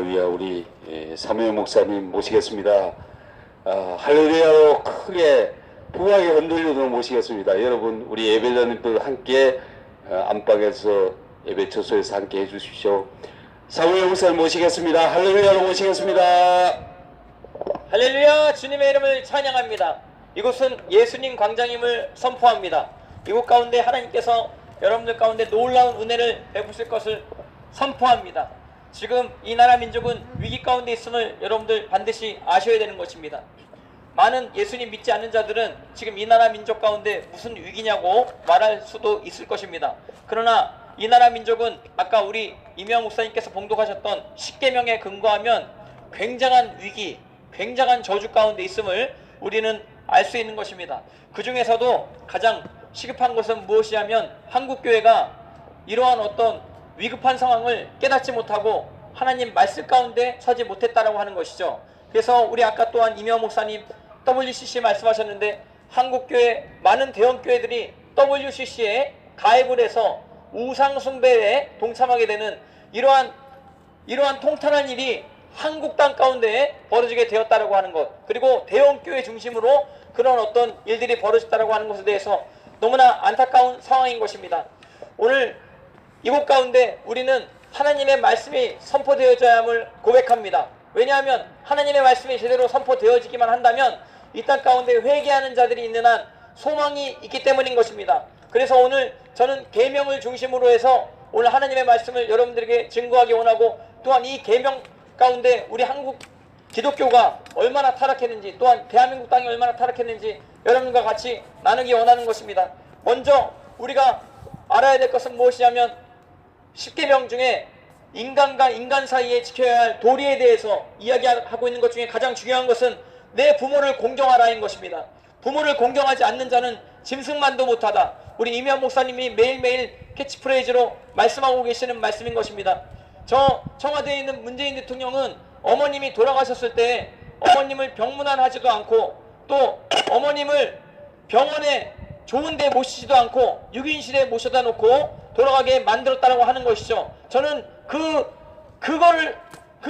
할렐루야. 우리 사무엘 목사님 모시겠습니다. 할렐루야로 크게 부하게 흔들려도 모시겠습니다. 여러분 우리 예배자님들 함께 안방에서 예배 처소에서 함께 해주십시오. 사무엘 목사님 모시겠습니다. 할렐루야로 모시겠습니다. 할렐루야. 주님의 이름을 찬양합니다. 이곳은 예수님 광장임을 선포합니다. 이곳 가운데 하나님께서 여러분들 가운데 놀라운 은혜를 베푸실 것을 선포합니다. 지금 이 나라 민족은 위기 가운데 있음을 여러분들 반드시 아셔야 되는 것입니다. 많은 예수님 믿지 않는 자들은 지금 이 나라 민족 가운데 무슨 위기냐고 말할 수도 있을 것입니다. 그러나 이 나라 민족은 아까 우리 이명환 목사님께서 봉독하셨던 십계명에 근거하면 굉장한 위기, 굉장한 저주 가운데 있음을 우리는 알 수 있는 것입니다. 그 중에서도 가장 시급한 것은 무엇이냐면 한국교회가 이러한 어떤 위급한 상황을 깨닫지 못하고 하나님 말씀 가운데 서지 못했다라고 하는 것이죠. 그래서 우리 아까 또한 이명환 목사님 WCC 말씀하셨는데 한국교회 많은 대형교회들이 WCC에 가입을 해서 우상숭배에 동참하게 되는 이러한 통탄한 일이 한국 땅 가운데 벌어지게 되었다라고 하는 것, 그리고 대형교회 중심으로 그런 어떤 일들이 벌어졌다라고 하는 것에 대해서 너무나 안타까운 상황인 것입니다. 오늘 이곳 가운데 우리는 하나님의 말씀이 선포되어져야 함을 고백합니다. 왜냐하면 하나님의 말씀이 제대로 선포되어지기만 한다면 이 땅 가운데 회개하는 자들이 있는 한 소망이 있기 때문인 것입니다. 그래서 오늘 저는 계명을 중심으로 해서 오늘 하나님의 말씀을 여러분들에게 증거하기 원하고, 또한 이 계명 가운데 우리 한국 기독교가 얼마나 타락했는지, 또한 대한민국 땅이 얼마나 타락했는지 여러분과 같이 나누기 원하는 것입니다. 먼저 우리가 알아야 될 것은 무엇이냐면 십계명 중에 인간과 인간 사이에 지켜야 할 도리에 대해서 이야기하고 있는 것 중에 가장 중요한 것은 내 부모를 공경하라인 것입니다. 부모를 공경하지 않는 자는 짐승만도 못하다. 우리 이명환 목사님이 매일매일 캐치프레이즈로 말씀하고 계시는 말씀인 것입니다. 저 청와대에 있는 문재인 대통령은 어머님이 돌아가셨을 때 어머님을 병문안하지도 않고 또 어머님을 병원에 좋은 데 모시지도 않고 유인실에 모셔다 놓고 돌아가게 만들었다고 하는 것이죠. 저는 그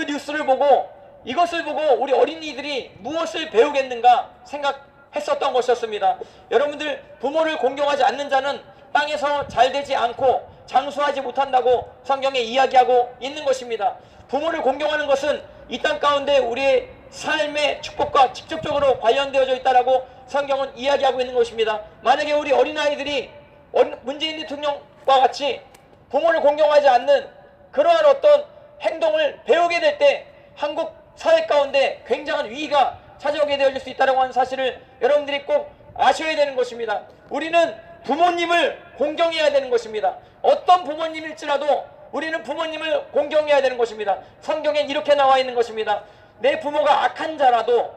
뉴스를 보고 이것을 보고 우리 어린이들이 무엇을 배우겠는가 생각했었던 것이었습니다. 여러분들, 부모를 공경하지 않는 자는 땅에서 잘 되지 않고 장수하지 못한다고 성경에 이야기하고 있는 것입니다. 부모를 공경하는 것은 이 땅 가운데 우리의 삶의 축복과 직접적으로 관련되어져 있다라고 성경은 이야기하고 있는 것입니다. 만약에 우리 어린아이들이 문재인 대통령과 같이 부모를 공경하지 않는 그러한 어떤 행동을 배우게 될 때 한국 사회 가운데 굉장한 위기가 찾아오게 되어질 수 있다고 하는 사실을 여러분들이 꼭 아셔야 되는 것입니다. 우리는 부모님을 공경해야 되는 것입니다. 어떤 부모님일지라도 우리는 부모님을 공경해야 되는 것입니다. 성경엔 이렇게 나와 있는 것입니다. 내 부모가 악한 자라도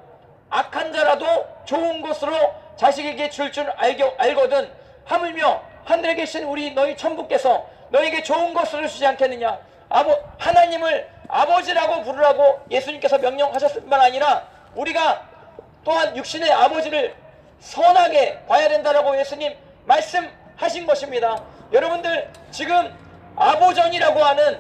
좋은 것으로 자식에게 줄 알거든 하물며 하늘에 계신 우리 너희 천부께서 너에게 좋은 것을 주지 않겠느냐. 하나님을 아버지라고 부르라고 예수님께서 명령하셨을 뿐만 아니라 우리가 또한 육신의 아버지를 선하게 봐야 된다라고 예수님 말씀하신 것입니다. 여러분들, 지금 아보전이라고 하는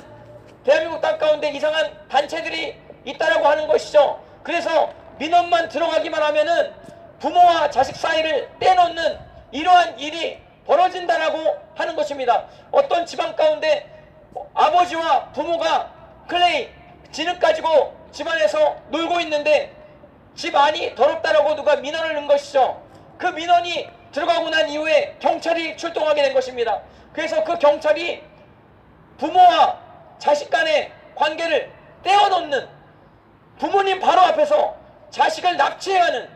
대한민국 땅 가운데 이상한 단체들이 있다라고 하는 것이죠. 그래서 민원만 들어가기만 하면은 부모와 자식 사이를 떼놓는 이러한 일이 벌어진다라고 하는 것입니다. 어떤 집안 가운데 아버지와 부모가 클레이 진흙 가지고 집안에서 놀고 있는데 집 안이 더럽다라고 누가 민원을 넣은 것이죠. 그 민원이 들어가고 난 이후에 경찰이 출동하게 된 것입니다. 그래서 그 경찰이 부모와 자식 간의 관계를 떼어놓는, 부모님 바로 앞에서 자식을 납치해가는,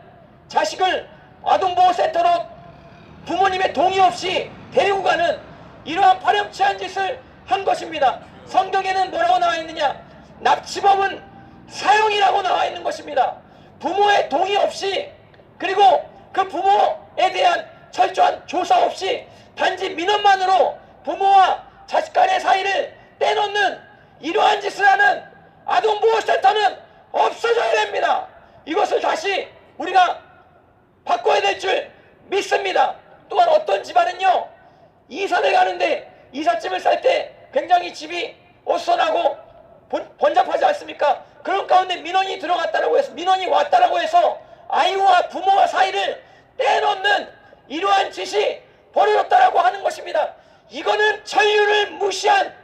자식을 아동보호센터로 부모님의 동의 없이 데리고 가는 이러한 파렴치한 짓을 한 것입니다. 성경에는 뭐라고 나와 있느냐? 납치범은 사형이라고 나와 있는 것입니다. 부모의 동의 없이, 그리고 그 부모에 대한 철저한 조사 없이 단지 민원만으로 부모와 자식 간의 사이를 떼놓는 이러한 짓을 하는 아동보호센터는 없어져야 됩니다. 이것을 다시 우리가 바꿔야 될 줄 믿습니다. 또한 어떤 집안은요, 이사를 가는데 이삿짐을 쌀 때 굉장히 집이 어수선하고 번잡하지 않습니까? 가운데 민원이 들어갔다라고 해서 민원이 왔다라고 해서 아이와 부모와 사이를 떼놓는 이러한 짓이 벌어졌다라고 하는 것입니다. 이거는 천류를 무시한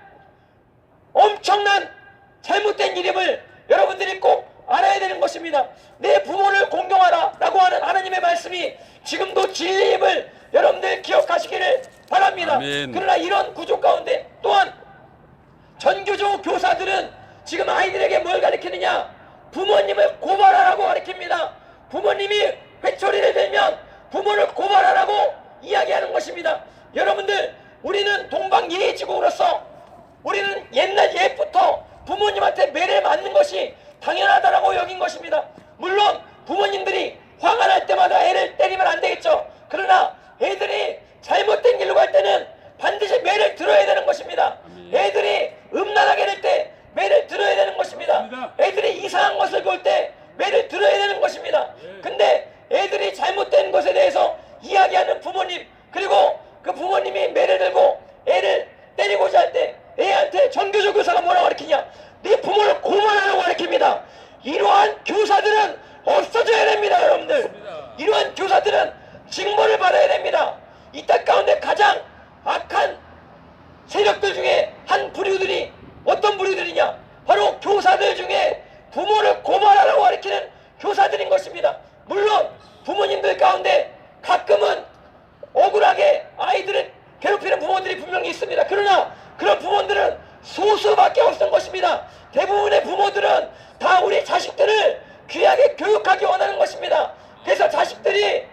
엄청난 잘못된 일임을 여러분들이 꼭 알아야 되는 것입니다. 내 부모를 공경하라 라고 하는 하나님의 말씀이 지금도 진리임을 여러분들 기억하시기를 바랍니다. 아멘. 그러나 이런 구조 가운데 또한 전교조 교사들은 지금 아이들에게 뭘 가르치느냐? 부모님을 고발하라고 가르칩니다. 부모님이 회초리를 들면 부모를 고발하라고 이야기하는 것입니다. 여러분들, 우리는 동방예의지국으로서 우리는 옛날 옛부터 부모님한테 매를 맞는 것이 당연하다라고 여긴 것입니다. 물론 부모님들이 화가 날 때마다 애를 때리면 안 되겠죠. 그러나 애들이 잘못된 길로 갈 때는 반드시 매를 들어야 되는 것입니다. 애들이 음란하게 될 때 매를 들어야 되는 것입니다. 애들이 이상한 것을 볼 때 매를 들어야 되는 것입니다. 근데 애들이 잘못된 것에 대해서 이야기하는 부모님, 그리고 그 부모님이 매를 들고 애를 때리고자 할 때 애한테 전교조 교사가 뭐라고 가르치냐? 네 부모를 고발하라고 가르칩니다. 이러한 교사들은 없어져야 됩니다. 여러분들, 이러한 교사들은 징벌을 받아야 됩니다. 이 땅 가운데 가장 악한 세력들 중에 한 부류들이 어떤 부류들이냐? 바로 교사들 중에 부모를 고발하라고 가르치는 교사들인 것입니다. 물론 부모님들 가운데 가끔은 억울하게 아이들을 괴롭히는 부모들이 분명히 있습니다. 그러나 그런 부모들은 소수밖에 없는 것입니다. 대부분의 부모들은 다 우리 자식들을 귀하게 교육하기 원하는 것입니다. 그래서 자식들이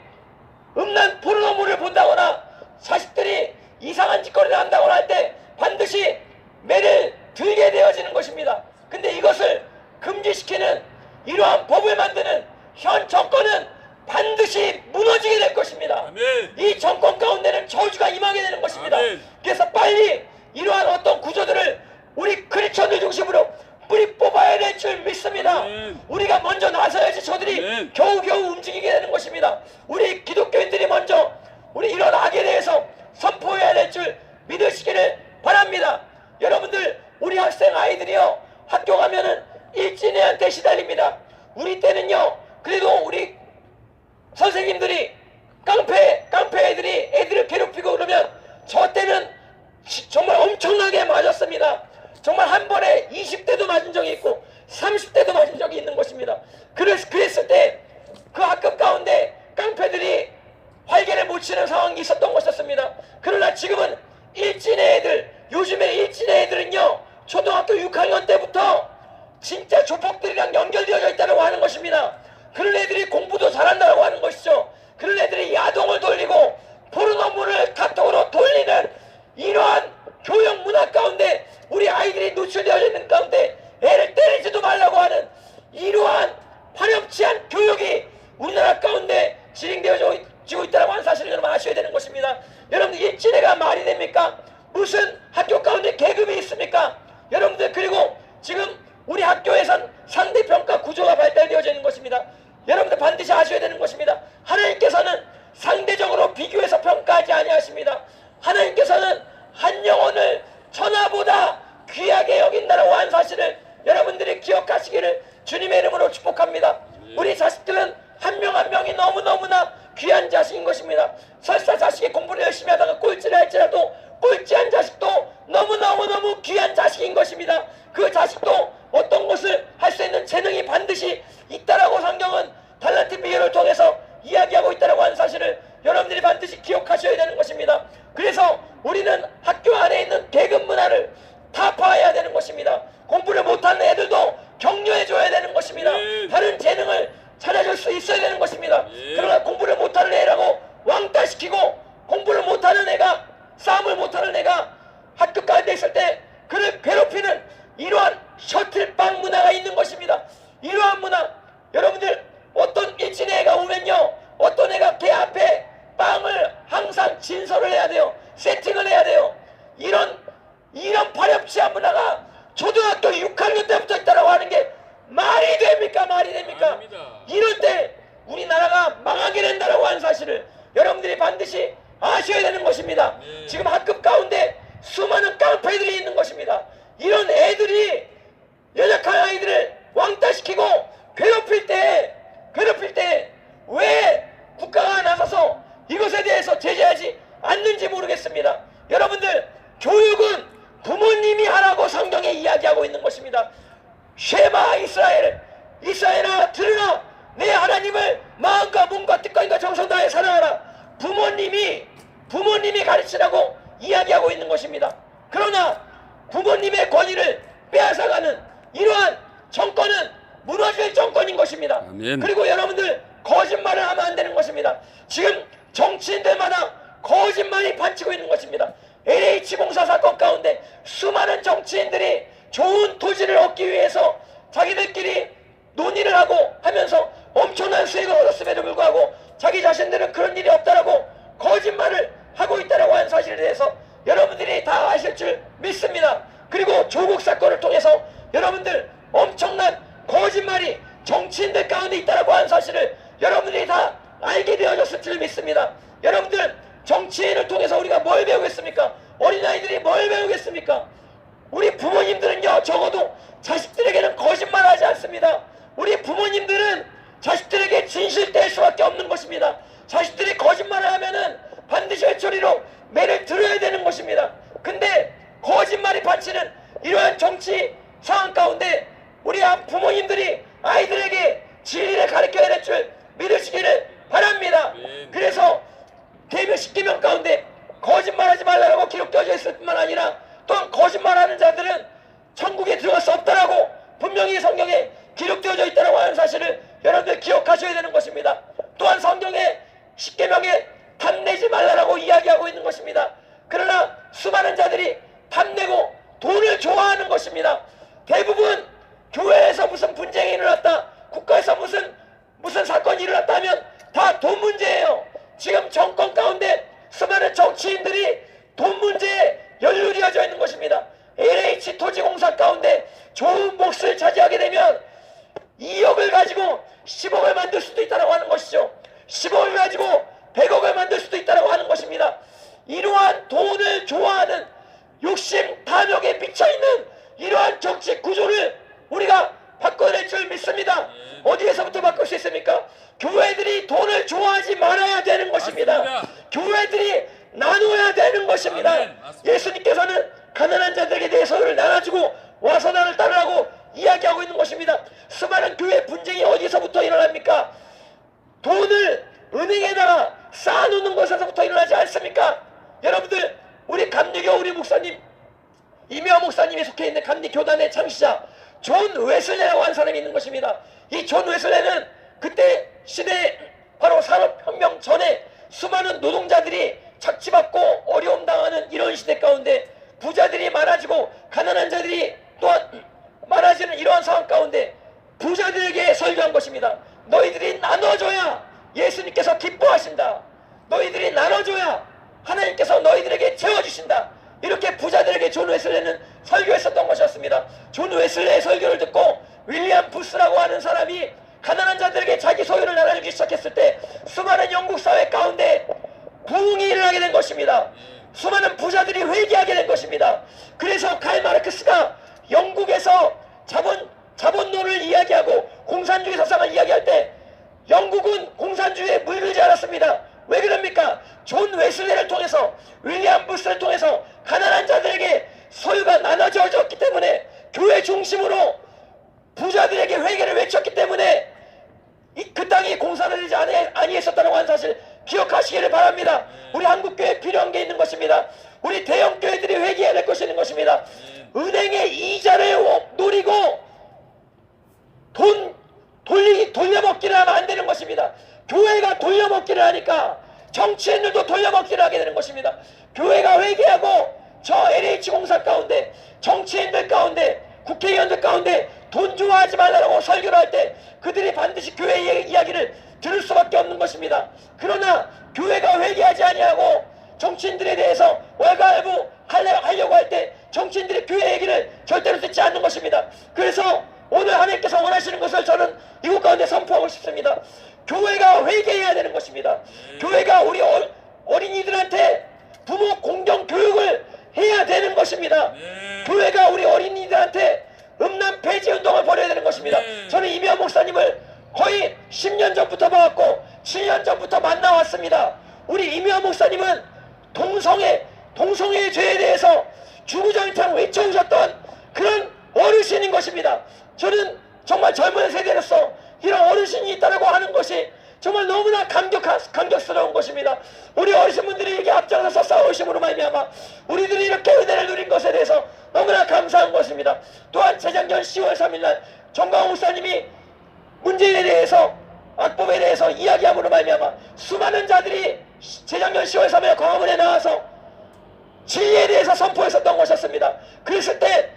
음란 포르노물을 본다거나 자식들이 이상한 짓거리를 한다거나 할 때 반드시 매를 들게 되어지는 것입니다. 근데 이것을 금지시키는 이러한 법을 만드는 현 정권은 반드시 무너지게 될 것입니다. 아멘. 이 정권 가운데는 저주가 임하게 되는 것입니다. 아멘. 그래서 빨리 이러한 어떤 구조들을 우리 크리스천들 중심으로 뿌리 뽑아야 될 줄 믿습니다. 아멘. 우리가 먼저 나서야지 저들이 아멘. 겨우겨우 움직이게 되는 것입니다. 우리 기독교인들이 먼저 우리 이런 악에 대해서 선포해야 될 줄 믿으시기를 바랍니다. 여러분들, 우리 학생 아이들이요, 학교 가면은 일진애한테 시달립니다. 우리 때는요, 그래도 우리 선생님들이 깡패 애들이 애들을 괴롭히고 그러면 저 때는 정말 엄청나게 맞았습니다. 정말 한 번에 20대도 맞은 적이 있고 30대도 맞은 적이 있는 것입니다. 그랬을 때 그 학급 가운데 깡패들이 활개를 못 치는 상황이 있었던 것이었습니다. 그러나 지금은 일진의 애들, 요즘에 일진의 애들은요, 초등학교 6학년 때부터 진짜 조폭들이랑 연결되어져 있다고 하는 것입니다. 그런 애들이 공부도 잘한다고 하는 것이죠. 그런 애들이 야동을 돌리고 포르노물을 카톡으로 돌리는 이러한 교육 문화 가운데 우리 아이들이 노출되어 있는 가운데 애를 때리지도 말라고 하는 이러한 파렴치한 교육이 우리나라 가운데 진행되어지고 있다고 하는 사실을 여러분 아셔야 되는 것입니다. 여러분, 일진애가 말이 됩니까? 무슨 학교 가운데 계급이 있습니까? 여러분들, 그리고 지금 우리 학교에선 상대평가 구조가 발달되어져 있는 것입니다. 여러분들 반드시 아셔야 되는 것입니다. 하나님께서는 상대적으로 비교해서 평가하지 아니하십니다. 하나님께서는 한 영혼을 천하보다 귀하게 여긴다라고 하는 사실을 여러분들이 기억하시기를 주님의 이름으로 축복합니다. 우리 자식들은 한 명 한 명이 너무너무나 귀한 자식인 것입니다. 설사 자식이 공부를 열심히 하다가 꼴찌를 할지라도 꼴찌한 자식도 너무너무 귀한 자식인 것입니다. 그 자식도 어떤 것을 할 수 있는 재능이 반드시 있다라고 성경은 달란트 비유를 통해서 이야기하고 있다라고 하는 사실을 여러분들이 반드시 기억하셔야 되는 것입니다. 그래서 우리는 학교 안에 있는 계급 문화를 타파해야 되는 것입니다. 공부를 못하는 애들도 격려해줘야 되는 것입니다. 다른 재능을 찾아줄 수 있어야 되는 것입니다. 그러나 공부를 못하는 애라고 왕따시키고 공부를 못하는 애가, 싸움을 못하는 애가 학교 가운데 있을 때 그를 괴롭히는 이러한 셔틀빵 문화가 있는 것입니다. 이러한 문화, 여러분들, 어떤 일진의 애가 오면요, 어떤 애가 걔 앞에 빵을 항상 진설을 해야 돼요. 세팅을 해야 돼요. 이런 파렴치한 문화가 초등학교 6학년 때부터 있다라고 하는 게 말이 됩니까? 말이 됩니까? 아닙니다. 이럴 때 우리나라가 망하게 된다라고 하는 사실을 여러분들이 반드시 아셔야 되는 것입니다. 네. 지금 학급 가운데 수많은 깡패들이 있는 것입니다. 이런 애들이 연약한 아이들을 왕따시키고 것입니다. 쉐마 이스라엘아 들으라, 내 하나님을 마음과 몸과 뜻과 정성 다해 사랑하라. 부모님이 가르치라고 이야기하고 있는 것입니다. 그러나 부모님의 권위를 빼앗아가는 이러한 정권은 무너질 정권인 것입니다. 아멘. 그리고 여러분들 거짓말을 하면 안 되는 것입니다. 지금 정치인들마다 거짓말이 판치고 있는 것입니다. LH공사 사건 가운데 수많은 정치인들이 좋은 토지를 얻기 위해서 자기들끼리 논의를 하고 하면서 엄청난 수익을 얻었음에도 불구하고 자기 자신들은 그런 일이 없다라고 거짓말을 하고 있다라고 하는 사실에 대해서 여러분들이 다 아실 줄 믿습니다. 그리고 조국 사건을 통해서 여러분들 엄청난 거짓말이 정치인들 가운데 있다라고 하는 사실을 여러분들이 다 알게 되어졌을 줄 믿습니다. 여러분들 정치인을 통해서 우리가 뭘 배우겠습니까? 어린아이들이 뭘 배우겠습니까? 우리 부모님들은요, 적어도 자식들에게는 거짓말하지 않습니다. 우리 부모님들은 자식들에게 진실될 수밖에 없는 것입니다. 자식들이 거짓말을 하면은 반드시 회초리로 매를 들어야 되는 것입니다. 근데 거짓말이 판치는 이러한 정치 상황 가운데 우리 부모님들이 아이들에게 진리를 가르쳐야 될 줄 믿으시기를 바랍니다. 그래서 계명 10계명 가운데 거짓말하지 말라고 기록되어져 있을 뿐만 아니라 또한 거짓말하는 자들은 천국에 들어갈 수 없다라고 분명히 성경에 기록되어져 있다라고 하는 사실을 여러분들 기억하셔야 되는 것입니다. 또한 성경에 10계명에 탐내지 말라라고 이야기하고 있는 것입니다. 그러나 수많은 자들이 탐내고 돈을 좋아하는 것입니다. 대부분 교회에서 무슨 분쟁이 일어났다, 국가에서 무슨 사건이 일어났다 하면 다 돈 문제예요. 지금 정권 가운데 수많은 정치인들이 돈 문제에 연루되어져 있는 것입니다. LH 토지공사 가운데 좋은 몫을 차지하게 되면 2억을 가지고 10억을 만들 수도 있다고 하는 것이죠. 10억을 가지고 100억을 만들 수도 있다고 하는 것입니다. 이러한 돈을 좋아하는 욕심, 탐욕에 미쳐있는 이러한 정치 구조를 우리가 바꿔낼 줄 믿습니다. 어디에서부터 바꿀 수 있습니까? 교회들이 돈을 좋아하지 말아야 되는 것입니다. 맞습니다. 교회들이 나눠야 되는 것입니다. 아멘. 맞습니다. 예수님께서는 가난한 자들에게 내 소유를 나눠주고 와서 나를 따르라고 이야기하고 있는 것입니다. 수많은 교회 분쟁이 어디서부터 일어납니까? 돈을 은행에다가 쌓아놓는 것에서부터 일어나지 않습니까? 여러분들, 우리 감리교 우리 목사님 이명호 목사님이 속해 있는 감리교단의 창시자 존 웨슬레라고 하는 사람이 있는 것입니다. 이 존 웨슬레는 그때 시대 바로 산업혁명 전에 수많은 노동자들이 착취받고 어려움 당하는 이런 시대 가운데 부자들이 많아지고 가난한 자들이 또한 많아지는 이러한 상황 가운데 부자들에게 설교한 것입니다. 너희들이 나눠줘야 예수님께서 기뻐하신다. 너희들이 나눠줘야 하나님께서 너희들에게 채워주신다. 이렇게 부자들에게 존 웨슬레는 설교했었던 것이었습니다. 존 웨슬레의 설교를 듣고 윌리엄 부스라고 하는 사람이 가난한 자들에게 자기 소유를 나눠주기 시작했을 때 수많은 영국 사회 가운데 부흥이 일어나게 된 것입니다. 수많은 부자들이 회개하게 된 것입니다. 그래서 칼 마르크스가 영국에서 자본론을 이야기하고 공산주의 사상을 이야기할 때 영국은 공산주의에 물들지 않았습니다. 왜 그럽니까? 존 웨슬레를 통해서, 윌리엄 부스를 통해서 가난한 자들에게 소유가 나눠져졌기 때문에 교회 중심으로 부자들에게 회개를 외쳤기 때문에 그 땅이 공산화되지 아니했었다는 하는 사실 기억하시기를 바랍니다. 우리 한국교회에 필요한 게 있는 것입니다. 우리 대형교회들이 회개해야 될 것이 있는 것입니다. 은행의 이자를 노리고 돌려먹기를 하면 안 되는 것입니다. 교회가 돌려먹기를 하니까 정치인들도 돌려먹기를 하게 되는 것입니다. 교회가 회개하고 저 LH공사 가운데, 정치인들 가운데, 국회의원들 가운데 돈 좋아하지 말라고 설교를 할 때 그들이 반드시 교회의 이야기를 들을 수밖에 없는 것입니다. 그러나 교회가 회개하지 아니하고 정치인들에 대해서 월가할부 하려고 할 때 정치인들의 교회 얘기를 절대로 듣지 않는 것입니다. 그래서 오늘 하나님께서 원하시는 것을 저는 이곳 가운데 선포하고 싶습니다. 교회가 회개해야 되는 것입니다. 교회가 우리 어린이들한테 부모 공경 교육을 해야 되는 것입니다. 교회가 우리 어린이들한테 음란 폐지 운동을 벌여야 되는 것입니다. 저는 이명호 목사님을 거의 10년 전부터 봐왔고 7년 전부터 만나왔습니다. 우리 이명호 목사님은 동성애의 죄에 대해서 주구장창 외쳐오셨던 그런 어르신인 것입니다. 것입니다. 저는 정말 젊은 세대로서 이런 어르신이 있다고 하는 것이 정말 너무나 감격스러운 것입니다. 우리 어르신분들이 이렇게 앞장서서 싸우심으로 말미암아 우리들이 이렇게 은혜를 누린 것에 대해서 너무나 감사한 것입니다. 또한 재작년 10월 3일날 정광훈 목사님이 문재인에 대해서 악법에 대해서 이야기함으로 말미암아 수많은 자들이 재작년 10월 3일 광화문에 나와서 진리에 대해서 선포했었던 것이었습니다. 그랬을 때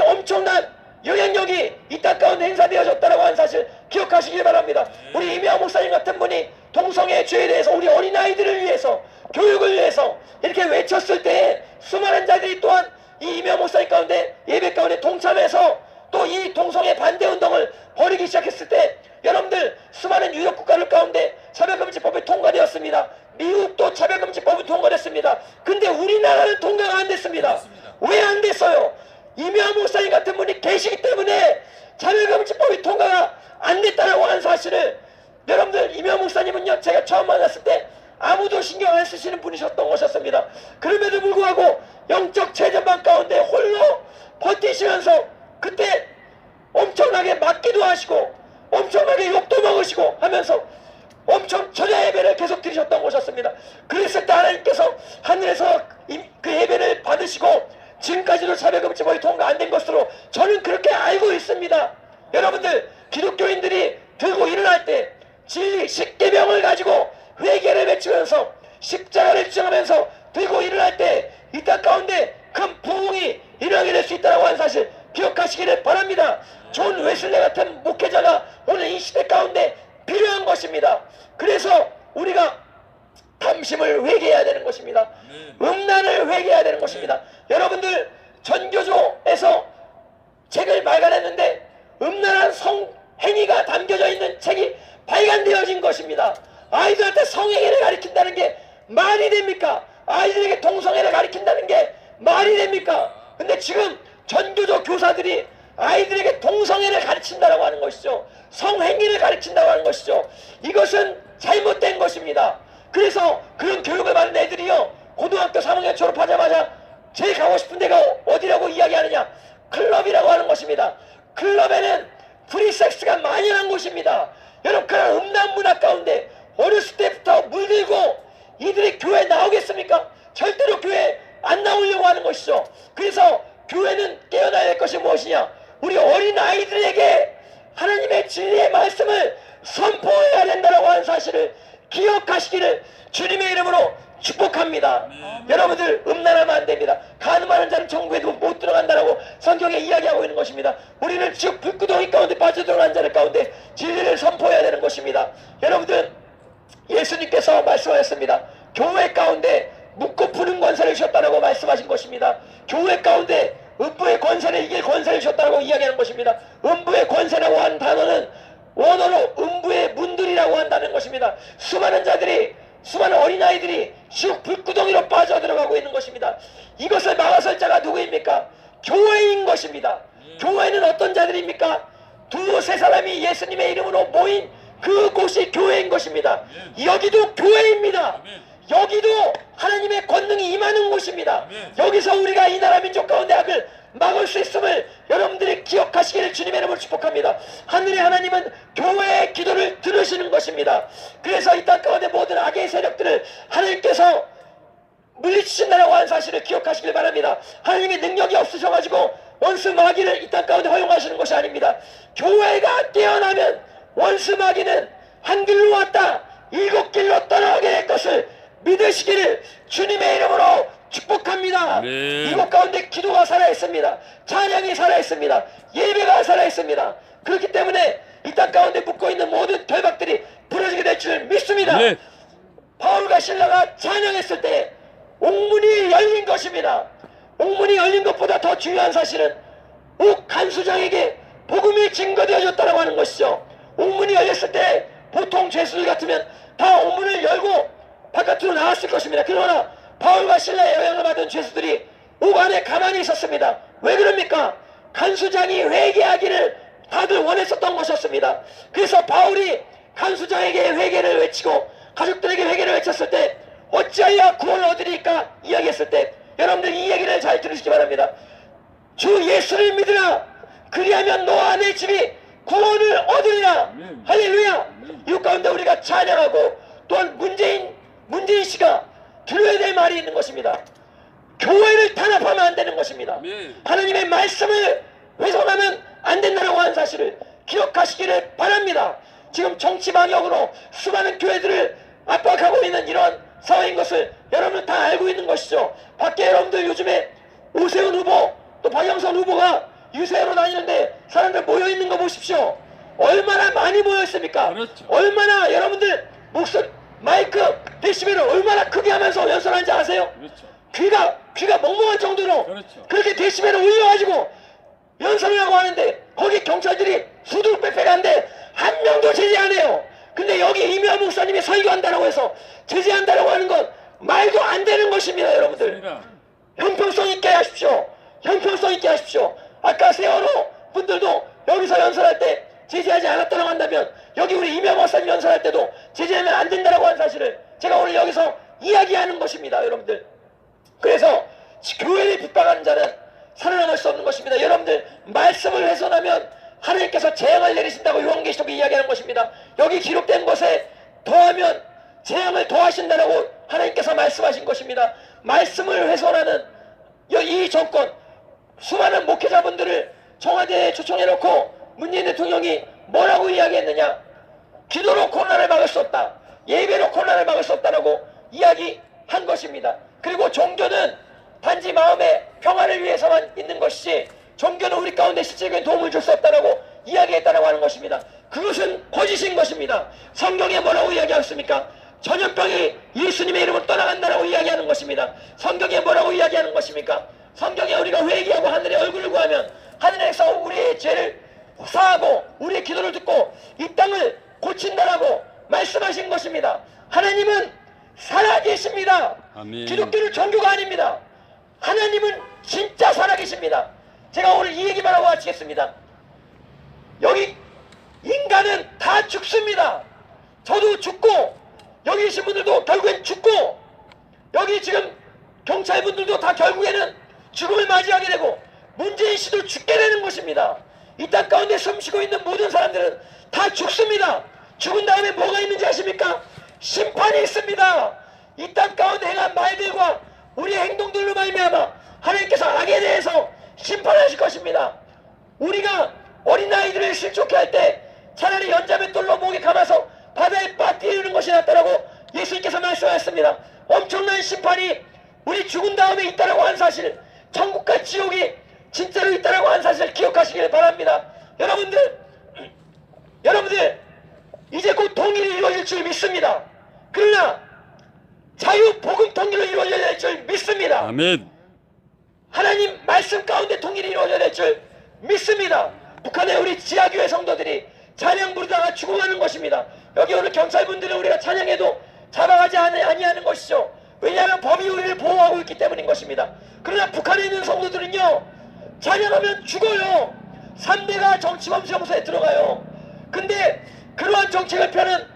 엄청난 영향력이 이 땅 가운데 행사되어졌다고 하는 사실 기억하시길 바랍니다. 우리 이명호 목사님 같은 분이 동성애 죄에 대해서 우리 어린아이들을 위해서 교육을 위해서 이렇게 외쳤을 때 수많은 자들이 또한 이 이명호 목사님 가운데 예배 가운데 동참해서 또 이 동성애 반대 운동을 벌이기 시작했을 때 여러분들 수많은 유럽 국가들 가운데 차별금지법이 통과되었습니다. 미국도 차별금지법이 통과됐습니다. 근데 우리나라는 통과가 안 됐습니다. 왜 안 됐어요? 이명호 목사님 같은 분이 계시기 때문에 차별금지법이 통과가 안 됐다라고 하는 사실을 여러분들 이명호 목사님은요 제가 처음 만났을 때 아무도 신경 안 쓰시는 분이셨던 것이었습니다. 그럼에도 불구하고 영적 최전방 가운데 홀로 버티시면서 그때 엄청나게 맞기도 하시고 엄청나게 욕도 먹으시고 하면서 엄청 전야 예배를 계속 드리셨던 것이었습니다. 그랬을 때 하나님께서 하늘에서 그 예배를 받으시고 지금까지도 차별금지법이 통과 안 된 것으로 저는 그렇게 알고 있습니다. 여러분들 기독교인들이 들고 일어날 때 진리 십계명을 가지고 회개를 외치면서 십자가를 주장하면서 들고 일어날 때 이 땅 가운데 큰 부흥이 일어나게 될 수 있다고 하는 사실 기억하시기를 바랍니다. 존 웨슬레 같은 목회자가 오늘 이 시대 가운데 필요한 것입니다. 그래서 우리가 탐심을 회개해야 되는 것입니다. 음란을 회개해야 되는 것입니다. 여러분들 전교조에서 책을 발간했는데 음란한 성행위가 담겨져 있는 책이 발간되어진 것입니다. 아이들한테 성행위를 가르친다는 게 말이 됩니까? 아이들에게 동성애를 가르친다는 게 말이 됩니까? 근데 지금 전교조 교사들이 아이들에게 동성애를 가르친다고 하는 것이죠. 성행위를 가르친다고 하는 것이죠. 이것은 잘못된 것입니다. 그래서 그런 교육을 받는 애들이요 고등학교 3학년 졸업하자마자 제일 가고 싶은 데가 어디라고 이야기하느냐? 클럽이라고 하는 것입니다. 클럽에는 프리섹스가 만연한 곳입니다. 여러분 그런 음란 문화 가운데 어렸을 때부터 물들고 이들이 교회에 나오겠습니까? 절대로 교회에 안 나오려고 하는 것이죠. 그래서 교회는 깨어나야 할 것이 무엇이냐? 우리 어린 아이들에게 하나님의 진리의 말씀을 선포해야 된다고 하는 사실을 기억하시기를 주님의 이름으로 축복합니다. 여러분들 음란하면 안 됩니다. 간음하는 자는 천국에도 못 들어간다라고 성경에 이야기하고 있는 것입니다. 우리는 지금 불구덩이 가운데 빠져들어간 자들 가운데 진리를 선포해야 되는 것입니다. 여러분들 예수님께서 말씀하셨습니다. 교회 가운데 묻고 푸는 권세를 주셨다라고 말씀하신 것입니다. 교회 가운데 음부의 권세를 이길 권세를 주셨다라고 이야기하는 것입니다. 음부의 권세라고 하는 단어는 원어로 음부의 문들이라고 한다는 것입니다. 수많은 자들이 수많은 어린아이들이 지옥 불구덩이로 빠져들어가고 있는 것입니다. 이것을 막아설 자가 누구입니까? 교회인 것입니다. 교회는 어떤 자들입니까? 두세 사람이 예수님의 이름으로 모인 그곳이 교회인 것입니다. 여기도 교회입니다. 여기도 하나님의 권능이 임하는 곳입니다. 여기서 우리가 이 나라 민족 가운데 악을 막을 수 있음을 여러분들이 기억하시기를 주님의 이름으로 축복합니다. 하늘의 하나님은 교회의 기도를 들으시는 것입니다. 그래서 이 땅 가운데 모든 악의 세력들을 하나님께서 물리치신다라고 하는 사실을 기억하시길 바랍니다. 하나님의 능력이 없으셔가지고 원수 마귀를 이 땅 가운데 허용하시는 것이 아닙니다. 교회가 깨어나면 원수 마귀는 한 길로 왔다 7길로 떠나게 될 것을 믿으시기를 주님의 이름으로 축복합니다. 이곳 가운데 기도가 살아있습니다. 찬양이 살아있습니다. 예배가 살아있습니다. 그렇기 때문에 이 땅 가운데 묻고 있는 모든 결박들이 부러지게 될 줄 믿습니다. 바울과 신라가 찬양했을 때 옥문이 열린 것입니다. 옥문이 열린 것보다 더 중요한 사실은 옥 간수장에게 복음이 증거되어졌다고 하는 것이죠. 옥문이 열렸을 때 보통 죄수들 같으면 다 옥문을 열고 바깥으로 나왔을 것입니다. 그러나 바울과 신라의 영향을 받은 죄수들이 옥 안에 가만히 있었습니다. 왜 그럽니까? 간수장이 회개하기를 다들 원했었던 것이었습니다. 그래서 바울이 간수장에게 회개를 외치고 가족들에게 회개를 외쳤을 때 어찌하여 구원을 얻으리까 이야기했을 때 여러분들 이 얘기를 잘 들으시기 바랍니다. 주 예수를 믿으라. 그리하면 너와 내 집이 구원을 얻으리라. 아멘. 할렐루야. 이 가운데 우리가 찬양하고 또한 문재인 씨가 들어야 될 말이 있는 것입니다. 교회를 탄압하면 안 되는 것입니다. 아멘. 하나님의 말씀을 훼손하면 안 된다고 하는 사실을 기억하시기를 바랍니다. 지금 정치 방역으로 수많은 교회들을 압박하고 있는 이런 상황인 것을 여러분은 다 알고 있는 것이죠. 밖에 여러분들 요즘에 오세훈 후보 또 박영선 후보가 유세로 다니는데 사람들 모여있는 거 보십시오. 얼마나 많이 모여있습니까? 그렇죠. 얼마나 여러분들 목소리 마이크 데시벨을 얼마나 크게 하면서 연설하는지 아세요? 그렇죠. 귀가 멍멍할 정도로 그렇죠. 그렇게 데시벨을 올려가지고 연설을 하고 하는데 거기 경찰들이 수두룩 빽빽한데 한 명도 제재 안 해요. 근데 여기 이미화 목사님이 설교한다라고 해서 제재한다라고 하는 건 말도 안 되는 것입니다. 여러분들 맞습니다. 형평성 있게 하십시오. 형평성 있게 하십시오. 아까 세월호 분들도 여기서 연설할 때 제재하지 않았다고 한다면 여기 우리 이미화 목사님 연설할 때도 제재하면 안 된다라고 하는 사실을 제가 오늘 여기서 이야기하는 것입니다. 여러분들 그래서 교회를 핍박하는 자는 살아남을 수 없는 것입니다. 여러분들 말씀을 훼손하면 하나님께서 재앙을 내리신다고 요한계시록이 이야기하는 것입니다. 여기 기록된 것에 더하면 재앙을 더하신다라고 하나님께서 말씀하신 것입니다. 말씀을 훼손하는 이 정권 수많은 목회자분들을 청와대에 초청해놓고 문재인 대통령이 뭐라고 이야기했느냐? 기도로 코로나를 막을 수 없다. 예배로 코로나를 막을 수 없다라고 이야기한 것입니다. 그리고 종교는 단지 마음의 평화를 위해서만 있는 것이지 종교는 우리 가운데 실질적인 도움을 줄 수 없다라고 이야기했다라고 하는 것입니다. 그것은 거짓인 것입니다. 성경에 뭐라고 이야기하셨습니까? 전염병이 예수님의 이름으로 떠나간다라고 이야기하는 것입니다. 성경에 뭐라고 이야기하는 것입니까? 성경에 우리가 회개하고 하늘의 얼굴을 구하면 하늘에서 우리의 죄를 사하고 우리의 기도를 듣고 이 땅을 고친다라고 말씀하신 것입니다. 하나님은 살아계십니다. 아멘. 기독교는 종교가 아닙니다. 하나님은 진짜 살아계십니다. 제가 오늘 이 얘기만 하고 마치겠습니다. 여기 인간은 다 죽습니다. 저도 죽고 여기 계신 분들도 결국엔 죽고 여기 지금 경찰분들도 다 결국에는 죽음을 맞이하게 되고 문재인 씨도 죽게 되는 것입니다. 이 땅 가운데 숨쉬고 있는 모든 사람들은 다 죽습니다. 죽은 다음에 뭐가 있는지 아십니까? 심판이 있습니다. 이 땅 가운데 행한 말들과 우리의 행동들로 말미암아 하나님께서 악에 대해서 심판하실 것입니다. 우리가 어린아이들을 실족해 할 때 차라리 연자맷돌로 목에 감아서 바다에 빠뜨리는 것이 낫다라고 예수님께서 말씀하셨습니다. 엄청난 심판이 우리 죽은 다음에 있다라고 한 사실, 천국과 지옥이 진짜로 있다라고 한 사실을 기억하시길 바랍니다. 여러분들 이제 곧 통일이 이루어질 줄 믿습니다. 그러나 자유 복음 통일로 이루어져야 될 줄 믿습니다. 아멘. 하나님 말씀 가운데 통일이 이루어져야 될 줄 믿습니다. 북한의 우리 지하교회 성도들이 찬양 부르다가 죽어가는 것입니다. 여기 오늘 경찰분들은 우리가 찬양해도 잡아가지 아니하는 것이죠. 왜냐하면 법이 우리를 보호하고 있기 때문인 것입니다. 그러나 북한에 있는 성도들은요, 찬양하면 죽어요. 3대가 정치범수용소에 들어가요. 근데 그러한 정책을 펴는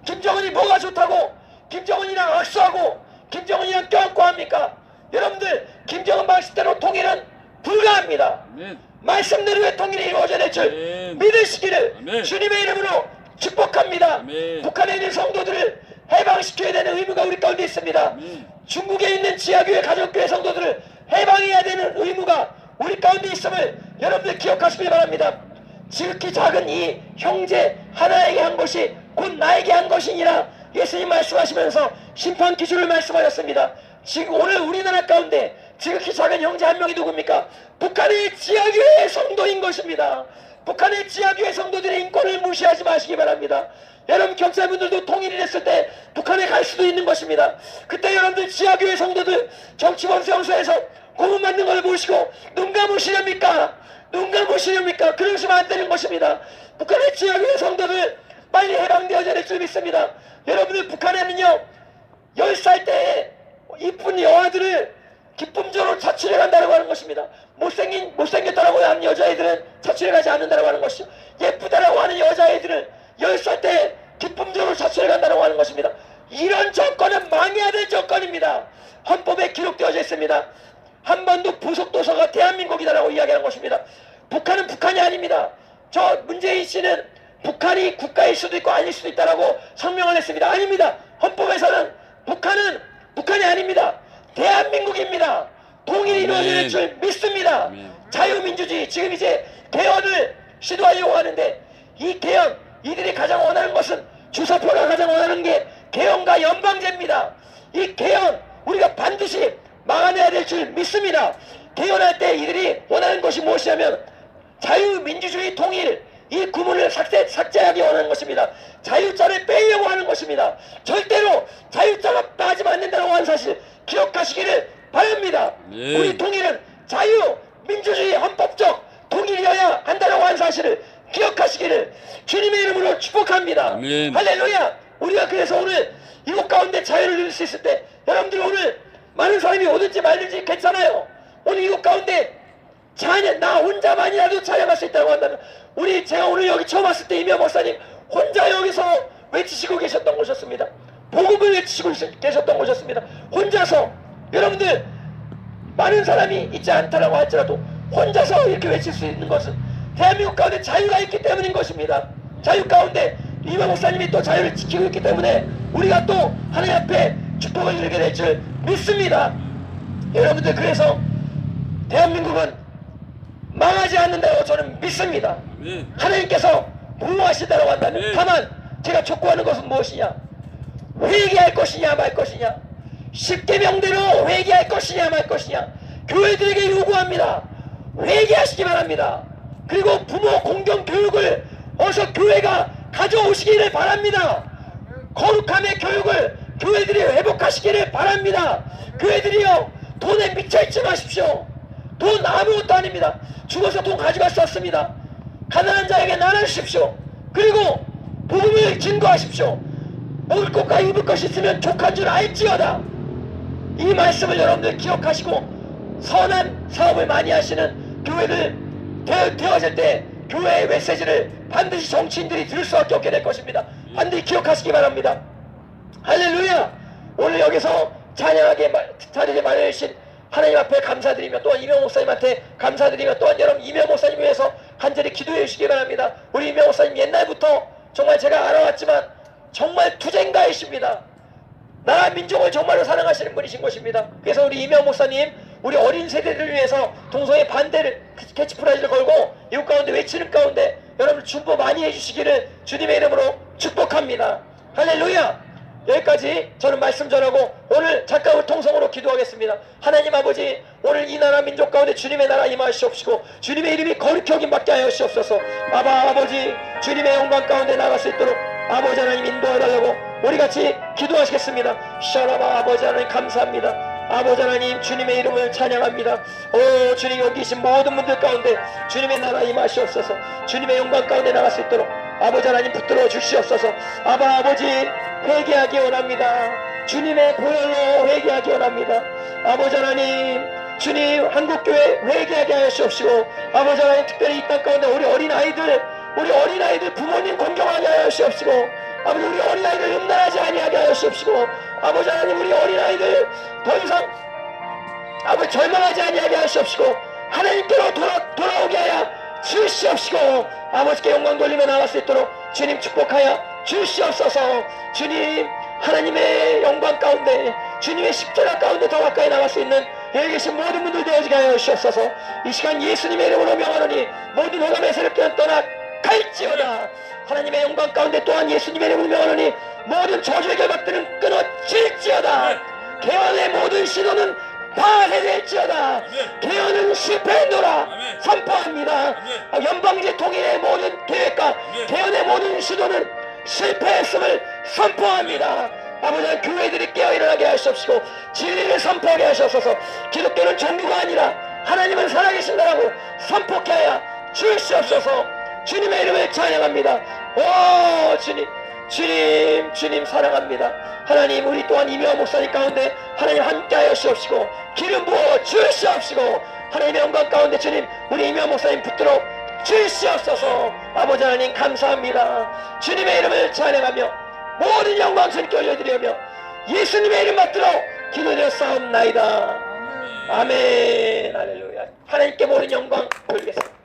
김정은이 뭐가 좋다고 김정은이랑 악수하고 김정은이랑 껴안고 합니까? 여러분들 김정은 방식대로 통일은 불가합니다. 아멘. 말씀대로의 통일이 이루어져야 될 줄 아멘. 믿으시기를 아멘. 주님의 이름으로 축복합니다. 아멘. 북한에 있는 성도들을 해방시켜야 되는 의무가 우리 가운데 있습니다. 아멘. 중국에 있는 지하교회 가정교회 성도들을 해방해야 되는 의무가 우리 가운데 있음을 여러분들 기억하시길 바랍니다. 지극히 작은 이 형제 하나에게 한 것이 곧 나에게 한 것이니라 예수님 말씀하시면서 심판 기준을 말씀하셨습니다. 지금 오늘 우리나라 가운데 지극히 작은 형제 한 명이 누굽니까? 북한의 지하교회 성도인 것입니다. 북한의 지하교회 성도들의 인권을 무시하지 마시기 바랍니다. 여러분 경찰분들도 통일이 됐을 때 북한에 갈 수도 있는 것입니다. 그때 여러분들 지하교회 성도들 정치범수용소에서 고문받는 걸 보시고 눈 감으시렵니까? 눈 감으시렵니까? 그러시면 안 되는 것입니다. 북한의 지하교회 성도들 빨리 해방되어져야 될 줄 믿습니다. 여러분들 북한에는요 10살 때 이쁜 여아들을 기쁨적으로 자취를 간다고 하는 것입니다. 못생겼다라고 하는 여자애들은 자취를 가지 않는다고 하는 것이죠. 예쁘다라고 하는 여자애들을 10살 때 기쁨적으로 자취를 간다고 하는 것입니다. 이런 정권은 망해야 될 정권입니다. 헌법에 기록되어져 있습니다. 한반도 부속도서가 대한민국이다라고 이야기하는 것입니다. 북한은 북한이 아닙니다. 저 문재인 씨는 북한이 국가일 수도 있고 아닐 수도 있다라고 성명을 했습니다. 아닙니다. 헌법에서는 북한은 북한이 아닙니다. 대한민국입니다. 통일이 이루어질 줄 믿습니다. 자유민주주의, 지금 이제 개헌을 시도하려고 하는데, 이 개헌, 이들이 가장 원하는 것은, 주사표가 가장 원하는 게 개헌과 연방제입니다. 이 개헌 우리가 반드시 막아내야 될 줄 믿습니다. 개헌할 때 이들이 원하는 것이 무엇이냐면 자유민주주의 통일, 이 구문을 삭제하기 원하는 것입니다. 자유자를 빼려고 하는 것입니다. 절대로 자유자가 빠지면 안 된다고 하는 사실 기억하시기를 바랍니다. 우리 통일은 자유민주주의 헌법적 통일이어야 한다고 하는 사실을 기억하시기를 주님의 이름으로 축복합니다. 아멘. 할렐루야. 우리가 그래서 오늘 이곳 가운데 자유를 누릴 수 있을 때, 여러분들 오늘 많은 사람이 오든지 말든지 괜찮아요. 오늘 이곳 가운데 찬양, 나 혼자만이라도 찬양할 수 있다고 한다면, 제가 오늘 여기 처음 왔을 때 이명 목사님 혼자 여기서 외치시고 계셨던 것이었습니다. 복음을 외치시고 계셨던 것이었습니다. 혼자서. 여러분들 많은 사람이 있지 않다라고 할지라도 혼자서 이렇게 외칠 수 있는 것은 대한민국 가운데 자유가 있기 때문인 것입니다. 자유 가운데 이명 목사님이 또 자유를 지키고 있기 때문에 우리가 또 하나님 앞에 축복을 누리게 될 줄 믿습니다. 여러분들, 그래서 대한민국은 망하지 않는다고 저는 믿습니다. 하나님께서 보호하신다고 한다면, 다만 제가 촉구하는 것은 무엇이냐? 회개할 것이냐 말 것이냐, 십계명대로 회개할 것이냐 말 것이냐, 교회들에게 요구합니다. 회개하시기 바랍니다. 그리고 부모 공경 교육을 어서 교회가 가져오시기를 바랍니다. 거룩함의 교육을 교회들이 회복하시기를 바랍니다. 교회들이요, 돈에 미쳐있지 마십시오. 돈 아무것도 아닙니다. 죽어서 돈 가져갈 수 없습니다. 가난한 자에게 나눠주십시오. 그리고 복음을 증거하십시오. 먹을 것과 입을 것이 있으면 족한 줄 알지어다. 이 말씀을 여러분들 기억하시고 선한 사업을 많이 하시는 교회들 되어질 때 교회의 메시지를 반드시 정치인들이 들을 수밖에 없게 될 것입니다. 반드시 기억하시기 바랍니다. 할렐루야. 오늘 여기서 찬양하게 자리를 마련해주신 하나님 앞에 감사드리며, 또한 이명 목사님한테 감사드리며, 또한 여러분 이명 목사님 위해서 간절히 기도해 주시기 바랍니다. 우리 이명 목사님 옛날부터 정말 제가 알아왔지만 정말 투쟁가이십니다. 나라 민족을 정말로 사랑하시는 분이신 것입니다. 그래서 우리 이명 목사님, 우리 어린 세대들을 위해서 동성애 반대를 캐치프라이즈를 걸고 이곳 가운데 외치는 가운데 여러분 중보 많이 해주시기를 주님의 이름으로 축복합니다. 할렐루야. 여기까지 저는 말씀 전하고 오늘 잠깐 통성으로 기도하겠습니다. 하나님 아버지, 오늘 이 나라 민족 가운데 주님의 나라 임하시옵시고 주님의 이름이 거룩히 여김받게 하여 주옵소서. 아버지, 주님의 영광 가운데 나갈 수 있도록 아버지 하나님 인도해달라고 우리 같이 기도하시겠습니다. 샤라바. 아버지 하나님 감사합니다. 아버지 하나님 주님의 이름을 찬양합니다. 오 주님, 여기 계신 모든 분들 가운데 주님의 나라 임하시옵소서. 주님의 영광 가운데 나갈 수 있도록 아버지 하나님 붙들어 주시옵소서. 아버지, 회개하기 원합니다. 주님의 보혈로 회개하기 원합니다. 아버지 하나님, 주님 한국교회 회개하게 하여 주옵시고, 아버지 하나님 특별히 이 땅 가운데 우리 어린아이들 부모님 공경하게 하여 주옵시고, 아버지 우리 어린아이들 음란하지 아니하게 하여 주옵시고, 아버지 하나님 우리 어린아이들 더 이상 아버지 절망하지 아니하게 하여 주옵시고, 하나님께로 돌아오게 하여 주시옵시고, 아버지께 영광 돌리며 나갈 수 있도록 주님 축복하여 주시옵소서. 주님 하나님의 영광 가운데, 주님의 십자가 가운데 더 가까이 나갈 수 있는 여기 계신 모든 분들 되어지게 하여 주옵소서. 이 시간 예수님의 이름으로 명하노니 모든 호감의 세력들은 떠나 갈지어다. 하나님의 영광 가운데 또한 예수님의 이름으로 명하노니 모든 저주의 결박들은 끊어질지어다. 개헌의 모든 시도는 파괴될지어다. 개헌은 실패했노라 선포합니다. 연방제 통일의 모든 계획과 개헌의 모든 시도는 실패했음을 선포합니다. 아버지, 교회들이 깨어일어나게 하시옵시고 진리를 선포하게 하시옵소서. 기독교는 종교가 아니라 하나님은 살아계신다라고 선포케 하여 주시옵소서. 주님의 이름을 찬양합니다. 오 주님 사랑합니다. 하나님, 우리 또한 이명 목사님 가운데 하나님 함께 하여 주시옵시고 기름 부어 주시옵시고, 하나님의 영광 가운데 주님 우리 이명 목사님 붙들어 주시옵소서. 아버지 하나님 감사합니다. 주님의 이름을 찬양하며 모든 영광 주님께 올려드리며 예수님의 이름 받들어 기도드렸사옵나이다. 아멘. 할렐루야. 하나님께 모든 영광 돌리겠습니다.